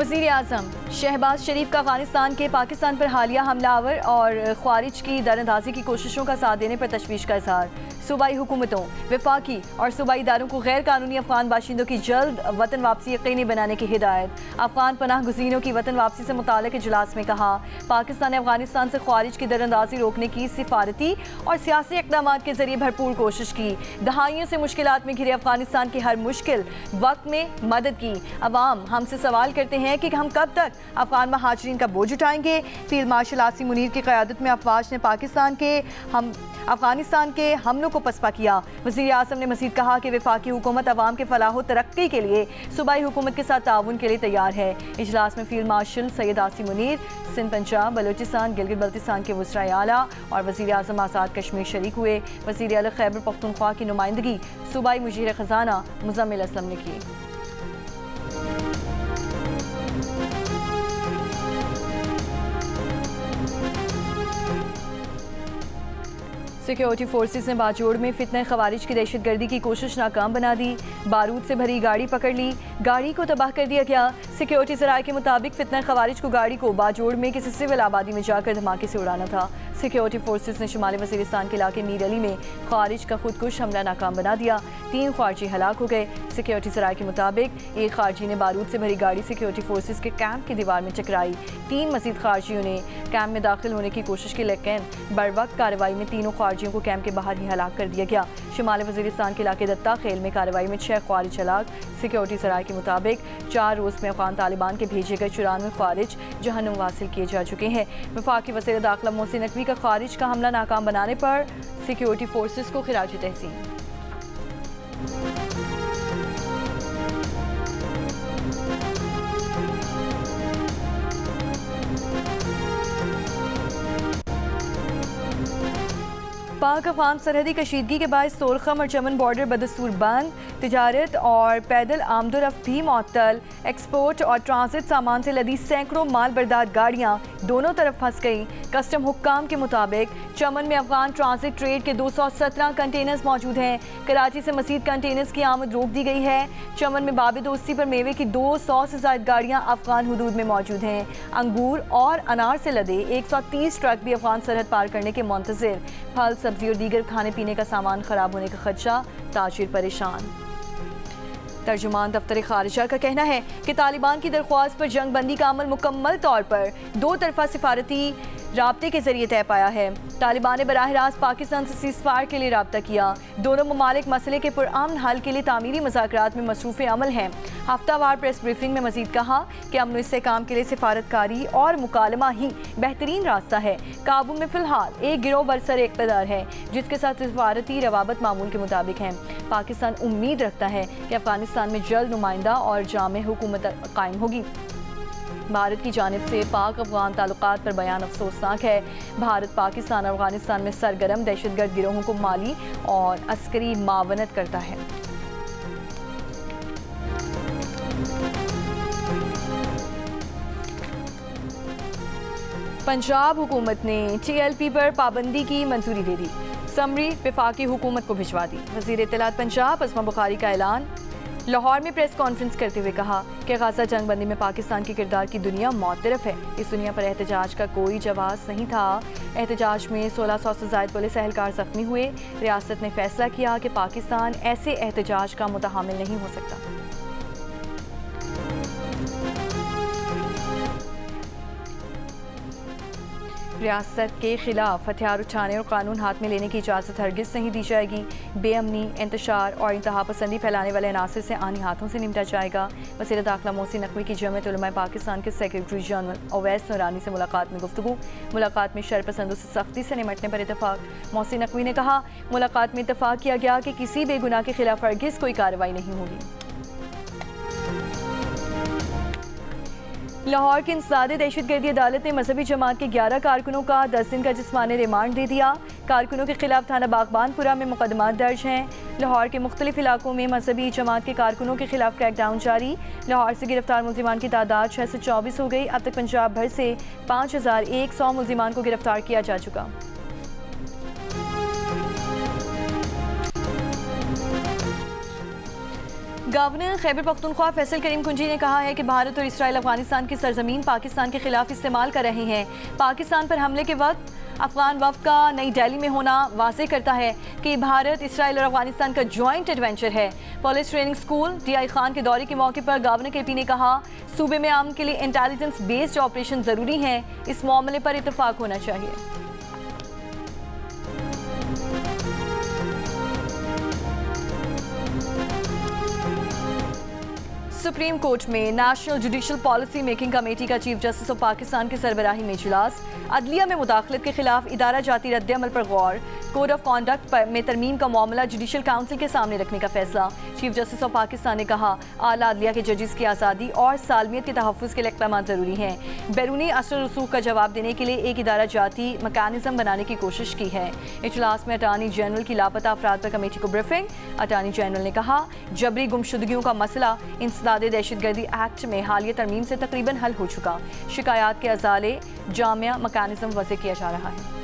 वज़ीर आज़म शहबाज शरीफ का अफगानिस्तान के पाकिस्तान पर हालिया हमलावर और ख्वारिज की दरअंदाजी की कोशिशों का साथ देने पर तशवीश का इज़हार। सूबाई हुकूमतों, वफाकी और सूबाई इदारों को गैर कानूनी अफगान बाशिंदों की जल्द वतन वापसी यकीनी बनाने की हिदायत। अफगान पनाह गुज़ीनों की वतन वापसी से मुताल्लिक़ इजलास में कहा, पाकिस्तान ने अफगानिस्तान से ख्वारिज की दरअंदाजी रोकने की सिफारती और सियासी इक़दाम के जरिए भरपूर कोशिश की। दहाइयों से मुश्किलात में घिरे अफगानिस्तान की हर मुश्किल वक्त में मदद की। अवाम हमसे सवाल करते हैं कि हम कब तक अफगान महाजरीन का बोझ उठाएंगे। फील्ड मार्शल आसिम मुनीर की क़यादत में अफवाज ने अफगानिस्तान के हमलों को पसपा किया। वज़ीर आज़म ने मज़ीद कहा कि वफाकी हुकूमत अवाम के फलाह व तरक्की के लिए सूबाई हुकूमत के साथ ताउन के लिए तैयार है। इजलास में फील्ड मार्शल सैयद आसिम मुनीर, सिंध, पंजाब, बलूचिस्तान, गिलगित बल्तिस्तान के वज़राए आला और वज़ीर आज़म आज़ाद कश्मीर शरीक हुए। वज़ीर आला खैबर पख्तूनख्वा की नुमाइंदगी सूबाई मुजीर ख़जाना मुज़म्मिल असलम ने की। सिक्योरिटी फोर्सेस ने बाजोड़ में फितने खवारिज की दहशतगर्दी की कोशिश नाकाम बना दी। बारूद से भरी गाड़ी पकड़ ली, गाड़ी को तबाह कर दिया गया। सिक्योरिटी ज़राए के मुताबिक फितने खवारिज को गाड़ी को बाजोड़ में किसी सिविल आबादी में जाकर धमाके से उड़ाना था। सिक्योरिटी फोर्सेस ने शुमाली वज़ीरिस्तान के इलाके मीर अली में खारिज का खुदकुश हमला नाकाम बना दिया। 3 खारजी हलाक हो गए। सिक्योरिटी ज़राए के मुताबिक एक खारजी ने बारूद से भरी गाड़ी सिक्योरिटी फोर्सेस के कैंप की दीवार में टकराई। 3 मज़ीद खारजियों ने कैंप में दाखिल होने की कोशिश की, लेकिन बरवक्त कार्रवाई में तीनों खारजियों को कैंप के बाहर ही हलाक कर दिया गया। शुमाली वज़ीरिस्तान के इलाके दत्ता खेल में कार्रवाई में 6 ख्वारिज हलाक। सिक्योरिटी ज़राए के मुताबिक 4 रोज़ में अफ़गान तालिबान के भेजे गए 94 ख्वारिज जहन्नुम वासिल किए जा चुके हैं। वफाकी वज़ीर दाखिला मोहसिन नकवी का ख्वारिज का हमला नाकाम बनाने पर सिक्योरिटी फोर्सेस को खिराज तहसीन। पाक अफगान सरहदी कशीदगी के बाद सोलखम और चमन बॉर्डर बदस्तूर बंद। तिजारत और पैदल आमदोरफ्त भी मुअत्तल। एक्सपोर्ट और ट्रांसिट सामान से लदी सैकड़ों माल बरदार गाड़ियाँ दोनों तरफ फंस गई। कस्टम हुक्काम के मुताबिक चमन में अफगान ट्रांसिट ट्रेड के 217 कंटेनर्स मौजूद हैं। कराची से मज़ीद कंटेनर्स की आमद रोक दी गई है। चमन में बाब दोस्ती पर मेवे की 200 से ज़ायद गाड़ियाँ अफगान हुदूद में मौजूद हैं। अंगूर और अनार से लदे 130 ट्रक भी अफगान सरहद पार करने के मुंतज़िर। फल, सब्जी और दीगर खाने पीने का सामान खराब होने का खदशा, ताजिर परेशान। तर्जुमान दफ्तर खारिजा का कहना है कि तालिबान की दरख्वास्त पर जंग बंदी का अमल मुकम्मल तौर पर 2 तरफा सिफारती राब्ते के जरिए तय पाया है। तालिबान ने बराह रास्त पाकिस्तान से सीज़फायर के लिए राब्ता किया। दोनों ममालिक मसले के पुरअमन हल के लिए तामीरी मुज़ाकरात में मसरूफ़ अमल हैं। हफ्तावार प्रेस ब्रीफिंग में मज़ीद कहा कि अमन इस्तेहकाम के लिए सिफारतकारी और मुकालमा ही बेहतरीन रास्ता है। काबू में फ़िलहाल एक गिरोह बरसर इक़्तिदार है जिसके साथ सिफारती रवाबत मामूल के मुताबिक हैं। पाकिस्तान उम्मीद रखता है कि अफ़गानिस्तान में जल्द नुमाइंदा और जामे हुकूमत कायम होगी। भारत की जानिब से पाक अफगान ताल्लुकात पर बयान अफसोसनाक है। भारत पाकिस्तान और अफगानिस्तान में सरगर्म दहशतगर्द गिरोहों को माली और अस्करी मावनत करता है। पंजाब हुकूमत ने TLP पर पाबंदी की मंजूरी दे दी। समरी वफाकी हुकूमत को भिजवा दी। वज़ीर इत्तलात पंजाब अस्मा बुखारी का ऐलान। लाहौर में प्रेस कॉन्फ्रेंस करते हुए कहा कि गाज़ा जंगबंदी में पाकिस्तान के किरदार की दुनिया मुअत्तरफ है। इस दुनिया पर एहतजाज का कोई जवाब नहीं था। एहतजाज में 1600 से ज़ायद पुलिस एहलकार ज़ख्मी हुए। रियासत ने फैसला किया कि पाकिस्तान ऐसे एहतजाज का मुतहामिल नहीं हो सकता। रियासत के खिलाफ हथियार उठाने और कानून हाथ में लेने की इजाज़त हरगिज़ नहीं दी जाएगी। बेअमनी, इंतशार और इंतहा पसंदी फैलाने वाले अनासर से आनी हाथों से निपटा जाएगा। वज़ीर दाखिला मोहसिन नकवी की जमीयत उलमा पाकिस्तान के सेक्रेटरी जनरल अवैस नूरानी से मुलाकात में गुफ्तगू। मुलाकात में शरपसंदों से सख्ती से निमटने पर इतफाक़। मोहसिन नकवी ने कहा, मुलाकात में इतफाक़ किया गया कि किसी बेगुनाह के खिलाफ हरगिज़ कोई कार्रवाई नहीं होगी। लाहौर की इंसदाद दहशतगर्दी अदालत ने मजहबी जमात के 11 कारकुनों का 10 दिन का जिस्मानी रिमांड दे दिया। कारकुनों के खिलाफ थाना बागबानपुरा में मुकदमात दर्ज हैं। लाहौर के मुख्तलिफ इलाकों में मजहबी जमात के कारकुनों के खिलाफ क्रैकडाउन जारी। लाहौर से गिरफ्तार मुल्जिमान की तादाद 624 हो गई। अब तक पंजाब भर से 5100 मुल्जिमान को गिरफ्तार किया जा चुका। गवर्नर खैबर पख्तूनख्वा फैसल करीम कुंजी ने कहा है कि भारत और इसराइल अफगानिस्तान की सरजमीन पाकिस्तान के खिलाफ इस्तेमाल कर रहे हैं। पाकिस्तान पर हमले के वक्त अफगान वफ़द का नई दिल्ली में होना वाज़ेह करता है कि भारत, इसराइल और अफगानिस्तान का जॉइंट एडवेंचर है। Police training school DI Khan के दौरे के मौके पर गवर्नर KP ने कहा, सूबे में अमन के लिए इंटेलिजेंस बेस्ड ऑपरेशन ज़रूरी हैं। इस मामले पर इत्तेफाक होना चाहिए। सुप्रीम कोर्ट में national judicial policy making committee का चीफ जस्टिस ऑफ पाकिस्तान की सरबराही में इजलास। अदलिया में मुदाखलत के खिलाफ इदारा जाती रद्द-ए-अमल पर गौर। कोड ऑफ कॉन्डक्ट में तरमीम का मामला जुडिशल काउंसिल के सामने रखने का फैसला। चीफ जस्टिस ऑफ पाकिस्तान ने कहा, आला अदलिया के जजेस की आज़ादी और सालमियत के तहफ़्फ़ुज़ के लिए इक़दाम ज़रूरी हैं। बैरूनी असर रसूख का जवाब देने के लिए एक इदारा जाती मैकेनिज़्म बनाने की कोशिश की है। इजलास में अटार्नी जनरल की लापता अफराद पर कमेटी को ब्रीफिंग। अटार्नी जनरल ने कहा, जबरी गुमशुदगियों का मसला इंसदादे दहशतगर्दी एक्ट में हालिया तरमीम से तकरीबन हल हो चुका। शिकायत के अजाले जामिया मैकेनिज़्म वज़े किया जा रहा है।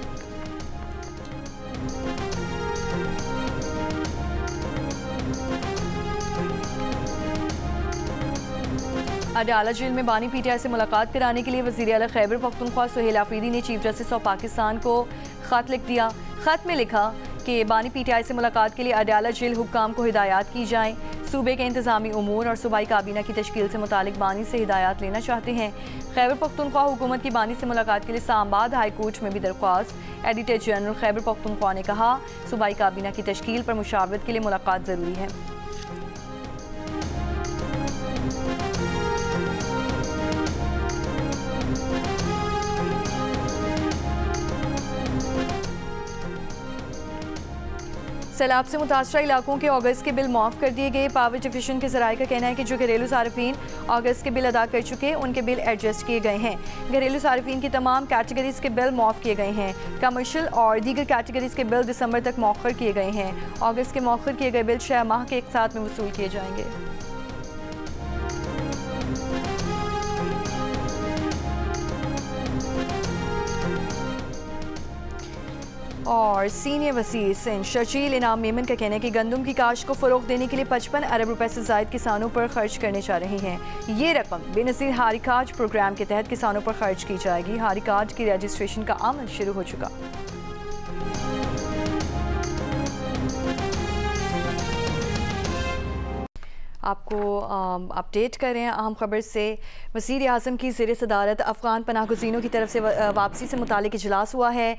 अडयाला जेल में बानी PTI से मुलाकात कराने के लिए वज़ीर आला खैबर पख्तूनख्वा सुहेल आफरीदी ने चीफ जस्टिस ऑफ पाकिस्तान को ख़त लिख दिया। ख़त में लिखा कि बानी PTI से मुलाकात के लिए अडयाला जेल हुक्काम को हिदायत की जाएँ। सूबे के इंतज़ामी उमूर और सूबाई काबीना की तश्कील से मुतालिक बानी से हिदायत लेना चाहते हैं। खैबर पख्तूनख्वा हुकूमत की बानी से मुलाकात के लिए इस्लामाबाद हाई कोर्ट में भी दरख्वास्त। एडिटर जनरल खैबर पख्तूनख्वा ने कहा, सूबाई काबीना की तश्कील पर मुशावरत के लिए मुलाकात ज़रूरी है। सैलाब से मुतासरा इलाकों के अगस्त के बिल माफ़ कर दिए गए। पावर डिवीजन के ज़राए का कहना है कि जो घरेलू सार्फिन अगस्त के बिल अदा कर चुके उनके बिल एडजस्ट किए गए हैं। घरेलू सार्फिन की तमाम कैटेगरीज़ के बिल माफ़ किए गए हैं। कमर्शियल और दीगर कैटेगरीज़ के बिल दिसंबर तक मौखर किए गए हैं। अगस्त के मौखर किए गए बिल 6 माह के एक साथ में वसूल किए जाएंगे। और सीनियर वज़ीर सिंध शर्जील इनाम मेमन का कहना है कि गंदम की काश्त को फ़रोग़ देने के लिए 55 अरब रुपए से ज़ायद किसानों पर खर्च करने जा रहे हैं। ये रकम बेनज़ीर हारी कार्ड प्रोग्राम के तहत किसानों पर खर्च की जाएगी। हारी कार्ड की रजिस्ट्रेशन का अमल शुरू हो चुका। आपको अपडेट कर रहे हैं अहम खबर से। वज़ीर आज़म की ज़ेर सदारत अफ़गान पनाह गुज़ीनों की तरफ से वापसी से मुतालिक इजलास हुआ है।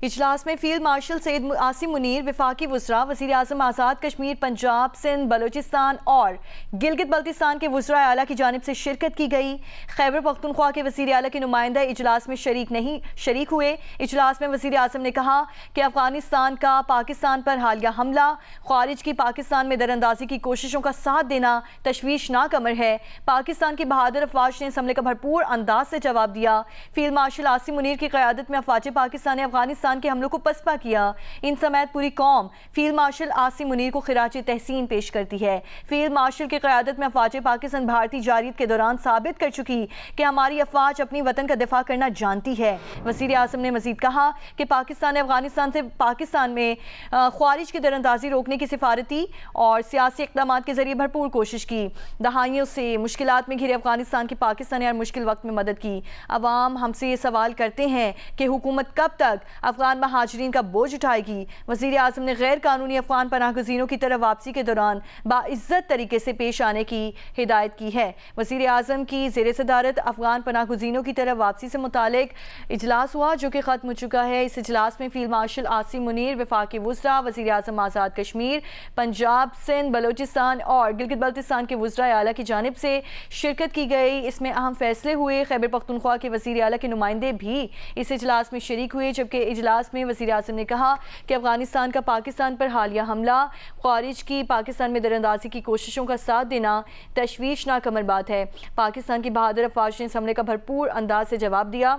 इजलास में फ़ील्ड मार्शल सैयद आसिम मुनीर, वफाकी वज़रा, वज़ीर आज़म आज़ाद कश्मीर, पंजाब, सिंध, बलोचिस्तान और गिलगित बल्तिस्तान के वज़रा आला की जानिब से शिरकत की गई। खैबर पख्तूनख्वा के वज़ीर आला के नुमाइंदा इजलास में शरीक हुए। इजलास में वज़ीर आज़म ने कहा कि अफ़गानिस्तान का पाकिस्तान पर हालिया हमला ख़ारिज की पाकिस्तान में दरअंदाजी की कोशिशों का साथ देना तशवीशनाक अमर है। पाकिस्तान की बहादुर अफवाज ने इस हमले का भरपूर अंदाज से जवाब दिया। फील्ड मार्शल आसिम मुनीर की क़यादत में अफवाज पाकिस्तान ने अफगानिस्तान के हमलों को पसपा किया। इन समेत पूरी कौम फील्ड मार्शल आसिम मुनीर को खिराज तहसीन पेश करती है। फील्ड मार्शल की क़यादत में अफवाज पाकिस्तान भारतीय जारियत के दौरान साबित कर चुकी कि हमारी अफवाज अपनी वतन का दिफा करना जानती है। वज़ीर आज़म ने मज़ीद कहा कि पाकिस्तान ने अफगानिस्तान से पाकिस्तान में ख़वारिज की दरअंदाजी रोकने की सिफारती और सियासी इक़दामात के जरिए भरपूर कोशिश की। दहाइयों से मुश्किलात में घिरे अफगानिस्तान की पाकिस्तान ने हर मुश्किल वक्त में मदद की। अवाम हमसे ये सवाल करते हैं कि हुकूमत कब तक अफगान महाजरीन का बोझ उठाएगी। वज़ीर आज़म ने गैर कानूनी अफगान पनाह गुज़ीनों की तरफ वापसी के दौरान बाइज़्ज़त तरीके से पेश आने की हिदायत की है। वज़ीर आज़म की ज़ेर सदारत अफगान पनाह गुज़ीनों की तरफ वापसी से मुतालिक इजलास हुआ, जो कि ख़त्म हो चुका है। इस इजलास में फील्ड मार्शल आसिम मुनीर, वफाकी वज़रा, वज़ीर आज़म आज़ाद कश्मीर, पंजाब, सिंध, बलोचिस्तान और गिलगित बल्तिस्तान के वज़रा आला की जानिब से शिरकत की गई। इसमें अहम फैसले हुए। खैबर पख्तूनख्वा के वज़ीर आला के नुमाइंदे भी इस इजलास में शरीक हुए, जबकि इजलास में वज़ीर आज़म ने कहा कि अफगानिस्तान का पाकिस्तान पर हालिया हमला ख़वारिज की पाकिस्तान में दरअंदाजी की कोशिशों का साथ देना तशवीशनाक अमर बात है। पाकिस्तान की बहादुर अफवाज ने इस हमले का भरपूर अंदाज से जवाब दिया।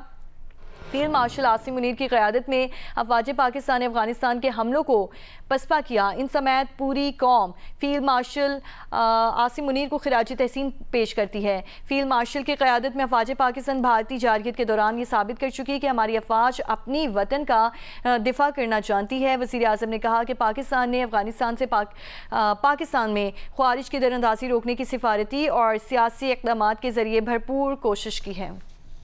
फील्ड मार्शल आसिम मुनीर की क़यादत में अफवाज पाकिस्तान ने अफगानिस्तान के हमलों को पसपा किया। इन समेत पूरी कौम फील्ड मार्शल आसिम मुनीर को खिराज तहसीन पेश करती है। फील्ड मार्शल की क़यादत में अफवाज पाकिस्तान भारतीय जारहियत के दौरान ये साबित कर चुकी है कि हमारी अफवाज अपनी वतन का दिफा करना जानती है। वज़ीर आज़म ने कहा कि पाकिस्तान ने अफगानिस्तान से पाकिस्तान में ख्वारिज की दरअंदाजी रोकने की सिफारती और सियासी इक़दामात के ज़रिए भरपूर कोशिश की है।